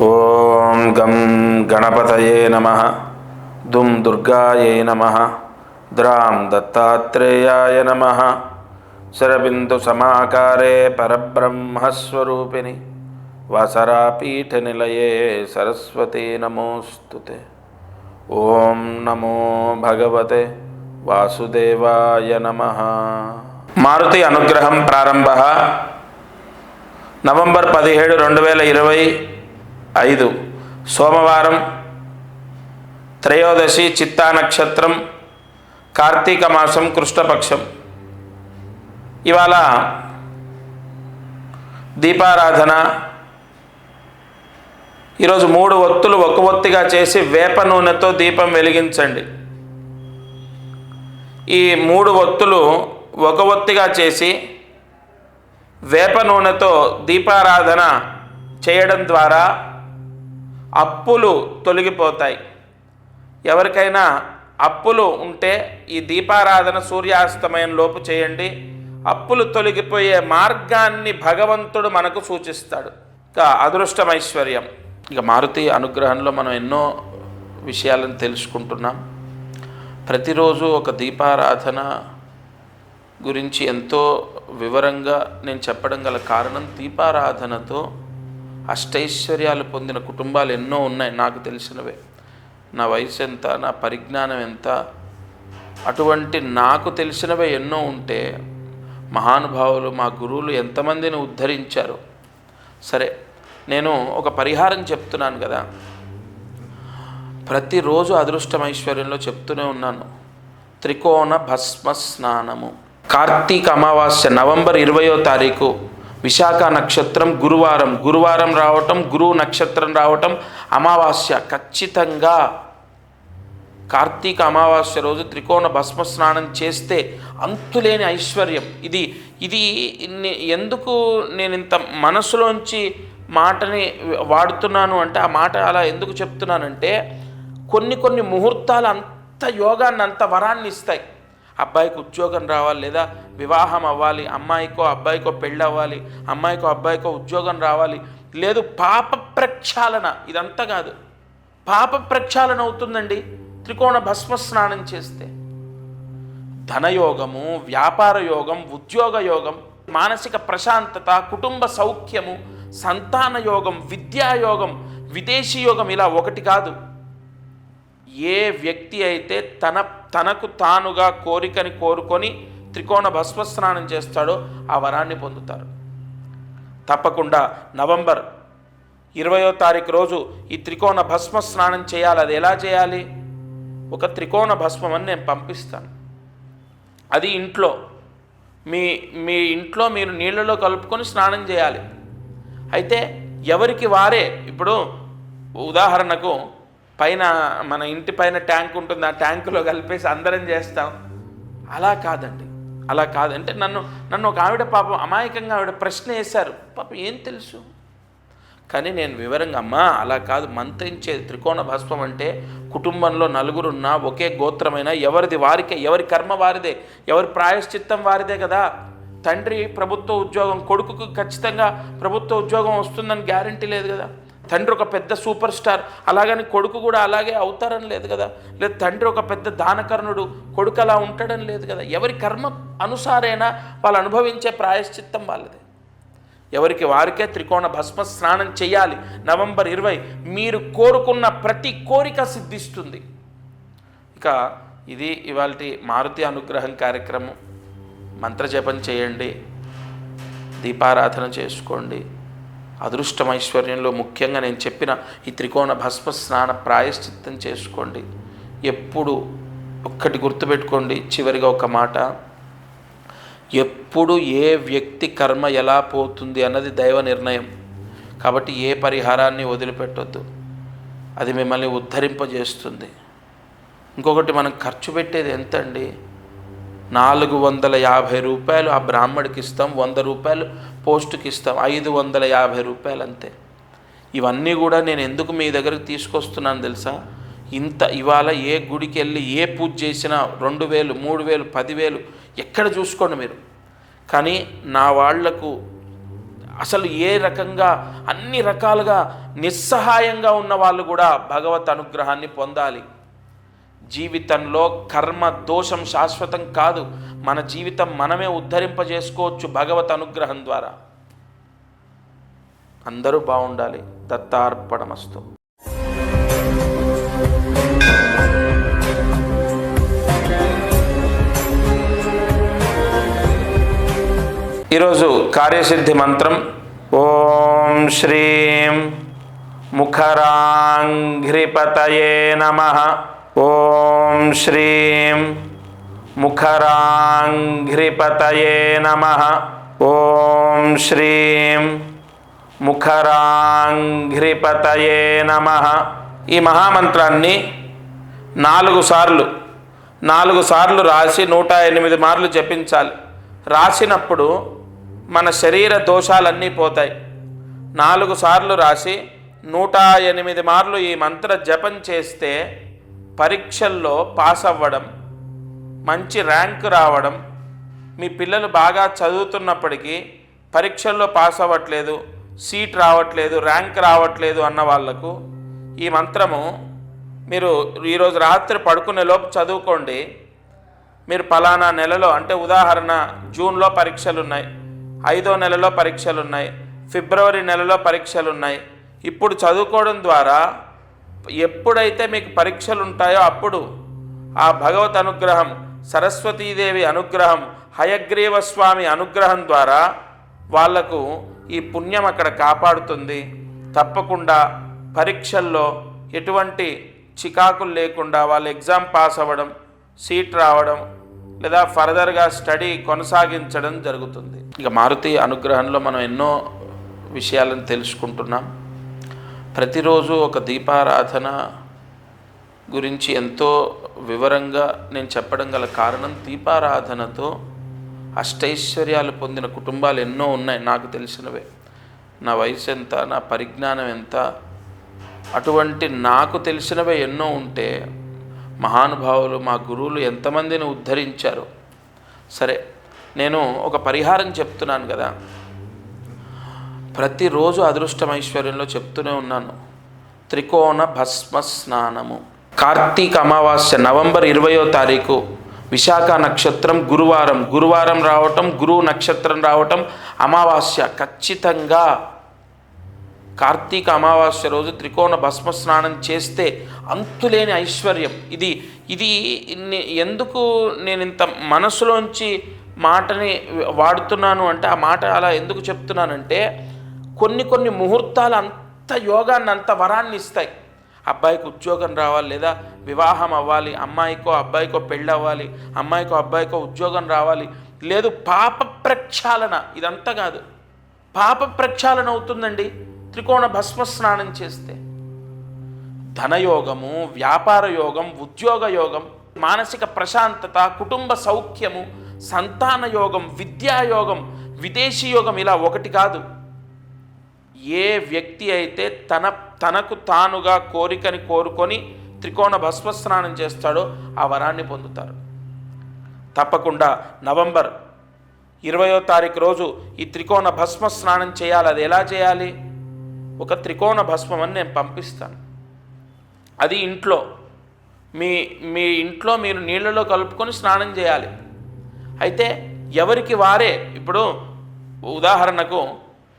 ఓం గం గణపతయే నమః. దుం దుర్గాయై నమః. ద్రాం దత్తాత్రేయాయ నమః. శరబిందు సమాకారే పరబ్రహ్మస్వరూపిణి వాసరాపీఠనిలయే సరస్వతీ నమోస్తుతే. ఓం నమో భగవతే వాసుదేవాయ నమః. మారుతి అనుగ్రహం ప్రారంభ నవంబర్ 17, 2025 సోమవారం, త్రయోదశి, చిత్తా నక్షత్రం, కార్తీక మాసం, కృష్ణపక్షం. ఇవాళ దీపారాధన. ఈరోజు 3 ఒత్తులు ఒక ఒత్తిగా చేసి వేప నూనెతో దీపం వెలిగించండి. ఈ 3 ఒత్తులు ఒక ఒత్తిగా చేసి వేప నూనెతో దీపారాధన చేయడం ద్వారా అప్పులు తొలగిపోతాయి. ఎవరికైనా అప్పులు ఉంటే ఈ దీపారాధన సూర్యాస్తమయం లోపు చేయండి. అప్పులు తొలగిపోయే మార్గాన్ని భగవంతుడు మనకు సూచిస్తాడు. అదృష్టం, ఐశ్వర్యం. ఇక మారుతి అనుగ్రహంలో మనం ఎన్నో విషయాలను తెలుసుకుంటున్నాం. ప్రతిరోజు ఒక దీపారాధన గురించి ఎంతో వివరంగా నేను చెప్పడం గల కారణం, దీపారాధనతో అష్టైశ్వర్యాలు పొందిన కుటుంబాలు ఎన్నో ఉన్నాయి నాకు తెలిసినవే. నా వయసు ఎంత, నా పరిజ్ఞానం ఎంత, అటువంటి నాకు తెలిసినవే ఎన్నో ఉంటే మహానుభావులు, మా గురువులు ఎంతమందిని ఉద్ధరించారు. సరే, నేను ఒక పరిహారం చెప్తున్నాను కదా, ప్రతిరోజు అదృష్టం ఐశ్వర్యంలో చెప్తూనే ఉన్నాను. త్రికోణ భస్మ స్నానము. కార్తీక అమావాస్య నవంబర్ 20వ తారీఖు, విశాఖ నక్షత్రం, గురువారం రావటం, గురువు నక్షత్రం రావటం, అమావాస్య. ఖచ్చితంగా కార్తీక అమావాస్య రోజు త్రికోణ భస్మ స్నానం చేస్తే అంతులేని ఐశ్వర్యం. ఇది ఎందుకు నేను ఇంత మనసులోంచి మాటని వాడుతున్నాను అంటే, ఆ మాట అలా ఎందుకు చెప్తున్నానంటే, కొన్ని ముహూర్తాలు అంత యోగాన్ని, అంత వరాన్ని ఇస్తాయి. అబ్బాయికి ఉద్యోగం రావాలి, లేదా వివాహం అవ్వాలి, అమ్మాయికో అబ్బాయికో పెళ్ళి అవ్వాలి, అమ్మాయికో అబ్బాయికో ఉద్యోగం రావాలి, లేదు పాప ప్రక్షాళన. ఇదంతా కాదు, పాప ప్రక్షాళన అవుతుందండి త్రికోణ భస్మ స్నానం చేస్తే. ధనయోగము, వ్యాపార యోగం, ఉద్యోగ యోగం, మానసిక ప్రశాంతత, కుటుంబ సౌఖ్యము, సంతాన యోగం, విద్యాయోగం, విదేశీ యోగం. ఇలా ఒకటి కాదు, ఏ వ్యక్తి అయితే తనకు తానుగా కోరికని కోరుకొని త్రికోణ భస్మ స్నానం చేస్తాడో ఆ వరాన్ని పొందుతారు. తప్పకుండా నవంబర్ 20వ తారీఖు రోజు ఈ త్రికోణ భస్మ స్నానం చేయాలి. అది ఎలా చేయాలి? ఒక త్రికోణ భస్మం అని నేను పంపిస్తాను. అది ఇంట్లో మీ ఇంట్లో మీరు నీళ్ళలో కలుపుకొని స్నానం చేయాలి. అయితే ఎవరికి వారే, ఇప్పుడు ఉదాహరణకు పైన మన ఇంటి పైన ట్యాంక్ ఉంటుంది, ఆ ట్యాంకులో కలిపేసి అందరం చేస్తాం. అలా కాదండి, అలా కాదంటే నన్ను ఒక ఆవిడ పాపం అమాయకంగా ఆవిడ ప్రశ్న వేశారు. పాపం ఏం తెలుసు, కానీ నేను వివరంగా, అమ్మా అలా కాదు, మంత్రించేది త్రికోణ భస్మం అంటే కుటుంబంలో నలుగురున్నా ఒకే గోత్రమైనా ఎవరిది వారికే, ఎవరి కర్మ వారిదే, ఎవరి ప్రాయశ్చిత్తం వారిదే కదా. తండ్రి ప్రభుత్వ ఉద్యోగం, కొడుకుకు ఖచ్చితంగా ప్రభుత్వ ఉద్యోగం వస్తుందని గ్యారంటీ లేదు కదా. తండ్రి ఒక పెద్ద సూపర్ స్టార్, అలాగని కొడుకు కూడా అలాగే అవుతారని లేదు కదా. లేదు తండ్రి ఒక పెద్ద దానకర్ణుడు, కొడుకు అలా ఉంటాడని లేదు కదా. ఎవరి కర్మ అనుసారైనా వాళ్ళు అనుభవించే ప్రాయశ్చిత్తం వాళ్ళదే. ఎవరికి వారికే త్రికోణ భస్మ స్నానం చేయాలి. నవంబర్ 20 మీరు కోరుకున్న ప్రతి కోరిక సిద్ధిస్తుంది. ఇక ఇది ఇవాల్టి మారుతి అనుగ్రహం కార్యక్రమం. మంత్రజపం చేయండి, దీపారాధన చేసుకోండి. అదృష్టం ఐశ్వర్యంలో ముఖ్యంగా నేను చెప్పిన ఈ త్రికోణ భస్మ స్నాన ప్రాయశ్చిత్తం చేసుకోండి. ఎప్పుడు ఒక్కటి గుర్తుపెట్టుకోండి, చివరిగా ఒక మాట, ఎప్పుడు ఏ వ్యక్తి కర్మ ఎలా పోతుంది అన్నది దైవ నిర్ణయం. కాబట్టి ఏ పరిహారాన్ని వదిలిపెట్టొద్దు, అది మిమ్మల్ని ఉద్ధరింపజేస్తుంది. ఇంకొకటి, మనం ఖర్చు పెట్టేది ఎంత అండి? 450 రూపాయలు ఆ బ్రాహ్మడికి ఇస్తాం, 100 రూపాయలు పోస్టుకి ఇస్తాం, 550 రూపాయలు అంతే. ఇవన్నీ కూడా నేను ఎందుకు మీ దగ్గరికి తీసుకొస్తున్నాను తెలుసా? ఇవాళ ఏ గుడికి వెళ్ళి ఏ పూజ చేసినా 2000, 3000, 10,000 ఎక్కడ చూసుకోండి మీరు. కానీ నా వాళ్లకు అసలు ఏ రకంగా అన్ని రకాలుగా నిస్సహాయంగా ఉన్న వాళ్ళు కూడా భగవత్ అనుగ్రహాన్ని పొందాలి. జీవితంలో కర్మ దోషం శాశ్వతం కాదు. మన జీవితం మనమే ఉద్ధరింపజేసుకోవచ్చు భగవత్ అనుగ్రహం ద్వారా. అందరూ బాగుండాలి. దత్తార్పణమస్తు. ఈరోజు కార్యసిద్ధి మంత్రం ఓం శ్రీం ముఖరాంఘ్రిపతయే నమః. ఓం శ్రీం ముఖరాంఘ్రిపతయే నమః. ఓం శ్రీం ముఖరాంఘ్రిపతయే నమః. ఈ మహామంత్రాన్ని 4 సార్లు రాసి 108 మార్లు జపించాలి. రాసినప్పుడు మన శరీర దోషాలన్నీ పోతాయి. 4 సార్లు రాసి 108 మార్లు ఈ మంత్ర జపం చేస్తే పరీక్షల్లో పాస్ అవ్వడం, మంచి ర్యాంక్ రావడం, మీ పిల్లలు బాగా చదువుతున్నప్పటికీ పరీక్షల్లో పాస్ అవ్వట్లేదు, సీట్ రావట్లేదు, ర్యాంక్ రావట్లేదు అన్న వాళ్లకు ఈ మంత్రము మీరు ఈరోజు రాత్రి పడుకునే లోపు చదువుకోండి. మీరు పలానా నెలలో, అంటే ఉదాహరణ జూన్లో పరీక్షలు ఉన్నాయి, 5వ నెలలో పరీక్షలు ఉన్నాయి, ఫిబ్రవరి నెలలో పరీక్షలు ఉన్నాయి. ఇప్పుడు చదువుకోవడం ద్వారా ఎప్పుడైతే మీకు పరీక్షలు ఉంటాయో అప్పుడు ఆ భగవత్ అనుగ్రహం, సరస్వతీదేవి అనుగ్రహం, హయగ్రీవ స్వామి అనుగ్రహం ద్వారా వాళ్లకు ఈ పుణ్యం అక్కడ కాపాడుతుంది. తప్పకుండా పరీక్షల్లో ఎటువంటి చికాకులు లేకుండా వాళ్ళు ఎగ్జామ్ పాస్ అవ్వడం, సీట్ రావడం, లేదా ఫర్దర్గా స్టడీ కొనసాగించడం జరుగుతుంది. ఇక మారుతి అనుగ్రహంలో మనం ఎన్నో విషయాలను తెలుసుకుంటున్నాం. ప్రతిరోజు ఒక దీపారాధన గురించి ఎంతో వివరంగా నేను చెప్పడం గల కారణం, దీపారాధనతో అష్టైశ్వర్యాలు పొందిన కుటుంబాలు ఎన్నో ఉన్నాయి నాకు తెలిసినవే. నా వయసు ఎంత, నా పరిజ్ఞానం ఎంత, అటువంటి నాకు తెలిసినవే ఎన్నో ఉంటే మహానుభావులు మా గురువులు ఎంతమందిని ఉద్ధరించారు. సరే, నేను ఒక పరిహారం చెప్తున్నాను కదా, ప్రతిరోజు అదృష్టమైశ్వర్యంలో చెప్తూనే ఉన్నాను. త్రికోణ భస్మ స్నానము. కార్తీక అమావాస్య నవంబర్ 20వ తారీఖు విశాఖ నక్షత్రం గురువారం రావటం, గురువు నక్షత్రం రావటం, అమావాస్య ఖచ్చితంగా కార్తీక అమావాస్య రోజు త్రికోణ భస్మ స్నానం చేస్తే అంతులేని ఐశ్వర్యం. ఇది ఎందుకు నేను ఇంత మనసులోంచి మాటని వాడుతున్నాను అంటే, ఆ మాట అలా ఎందుకు చెప్తున్నానంటే, కొన్ని ముహూర్తాలు అంత యోగాన్ని, అంత వరాన్ని ఇస్తాయి. అబ్బాయికి ఉద్యోగం రావాలి, లేదా వివాహం అవ్వాలి, అమ్మాయికో అబ్బాయికో పెళ్ళి అవ్వాలి, అమ్మాయికో అబ్బాయికో ఉద్యోగం రావాలి, లేదు పాప ప్రక్షాళన. ఇదంతా కాదు, పాప ప్రక్షాళన అవుతుందండి త్రికోణ భస్మ స్నానం చేస్తే. ధనయోగము, వ్యాపార యోగం, ఉద్యోగ యోగం, మానసిక ప్రశాంతత, కుటుంబ సౌఖ్యము, సంతాన యోగం, విద్యాయోగం, విదేశీ యోగం, ఇలా ఒకటి కాదు. ఏ వ్యక్తి అయితే తనకు తానుగా కోరికని కోరుకొని త్రికోణ భస్మ స్నానం చేస్తాడో ఆ వరాన్ని పొందుతారు. తప్పకుండా నవంబర్ 20వ తారీఖు రోజు ఈ త్రికోణ భస్మ స్నానం చేయాలి. అది ఎలా చేయాలి? ఒక త్రికోణ భస్మం అని నేను పంపిస్తాను. అది ఇంట్లో మీ ఇంట్లో మీరు నీళ్ళలో కలుపుకొని స్నానం చేయాలి. అయితే ఎవరికి వారే, ఇప్పుడు ఉదాహరణకు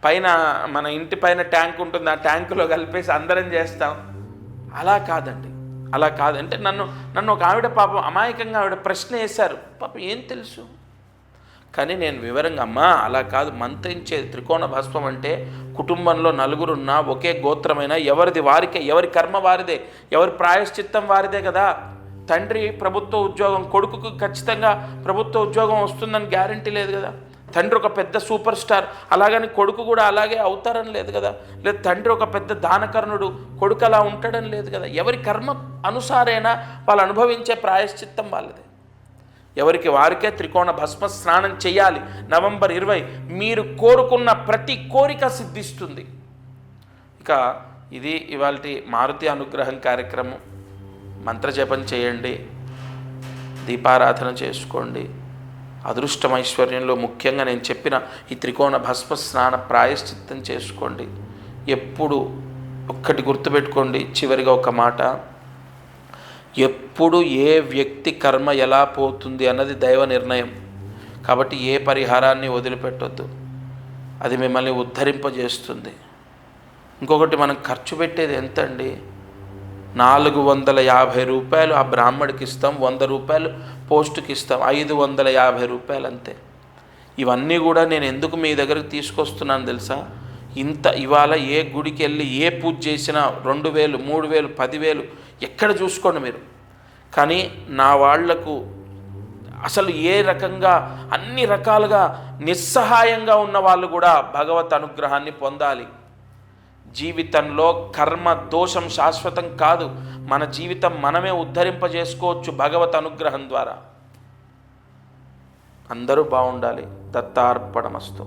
పైన మన ఇంటి పైన ట్యాంక్ ఉంటుంది, ఆ ట్యాంకులో కలిపేసి అందరం చేస్తాం. అలా కాదండి, అలా కాదంటే నన్ను ఒక ఆవిడ పాపం అమాయకంగా ఆవిడ ప్రశ్న వేశారు. పాపం ఏం తెలుసు, కానీ నేను వివరంగా, అమ్మా అలా కాదు, మంత్రించేది త్రికోణ భస్మం అంటే కుటుంబంలో నలుగురున్నా ఒకే గోత్రమైనా ఎవరిది వారికే, ఎవరి కర్మ వారిదే, ఎవరి ప్రాయశ్చిత్తం వారిదే కదా. తండ్రి ప్రభుత్వ ఉద్యోగం, కొడుకుకు ఖచ్చితంగా ప్రభుత్వ ఉద్యోగం వస్తుందని గ్యారంటీ లేదు కదా. తండ్రి ఒక పెద్ద సూపర్ స్టార్, అలాగని కొడుకు కూడా అలాగే అవుతారని లేదు కదా. లేదు తండ్రి ఒక పెద్ద దానకర్ణుడు, కొడుకు అలా ఉంటాడని లేదు కదా. ఎవరి కర్మ అనుసారైనా వాళ్ళు అనుభవించే ప్రాయశ్చిత్తం వాళ్ళదే. ఎవరికి వారికే త్రికోణ భస్మ స్నానం చేయాలి. నవంబర్ 20 మీరు కోరుకున్న ప్రతి కోరిక సిద్ధిస్తుంది. ఇక ఇది ఇవాల్టి మారుతి అనుగ్రహం కార్యక్రమం. మంత్రజపం చేయండి, దీపారాధన చేసుకోండి, అదృష్టం ఐశ్వర్యంలో ముఖ్యంగా నేను చెప్పిన ఈ త్రికోణ భస్మ స్నాన ప్రాయశ్చిత్తం చేసుకోండి. ఎప్పుడు ఒక్కటి గుర్తుపెట్టుకోండి, చివరిగా ఒక మాట, ఎప్పుడు ఏ వ్యక్తి కర్మ ఎలా పోతుంది అన్నది దైవ నిర్ణయం. కాబట్టి ఏ పరిహారాన్ని వదిలిపెట్టొద్దు, అది మిమ్మల్ని ఉద్ధరింపజేస్తుంది. ఇంకొకటి, మనం ఖర్చు పెట్టేది ఎంత అండి? 450 రూపాయలు ఆ బ్రాహ్మడికి ఇస్తాం, 100 రూపాయలు పోస్టుకి ఇస్తాం, 550 రూపాయలు అంతే. ఇవన్నీ కూడా నేను ఎందుకు మీ దగ్గరికి తీసుకొస్తున్నాను తెలుసా? ఇవాళ ఏ గుడికి వెళ్ళి ఏ పూజ చేసినా 2000, 3000, 10,000 ఎక్కడ చూసుకోండి మీరు. కానీ నా వాళ్లకు అసలు ఏ రకంగా అన్ని రకాలుగా నిస్సహాయంగా ఉన్న వాళ్ళు కూడా భగవత్ అనుగ్రహాన్ని పొందాలి. జీవితంలో కర్మ దోషం శాశ్వతం కాదు. మన జీవితం మనమే ఉద్ధరింపజేసుకోవచ్చు భగవత్ అనుగ్రహం ద్వారా. అందరూ బాగుండాలి. దత్తార్పణమస్తు.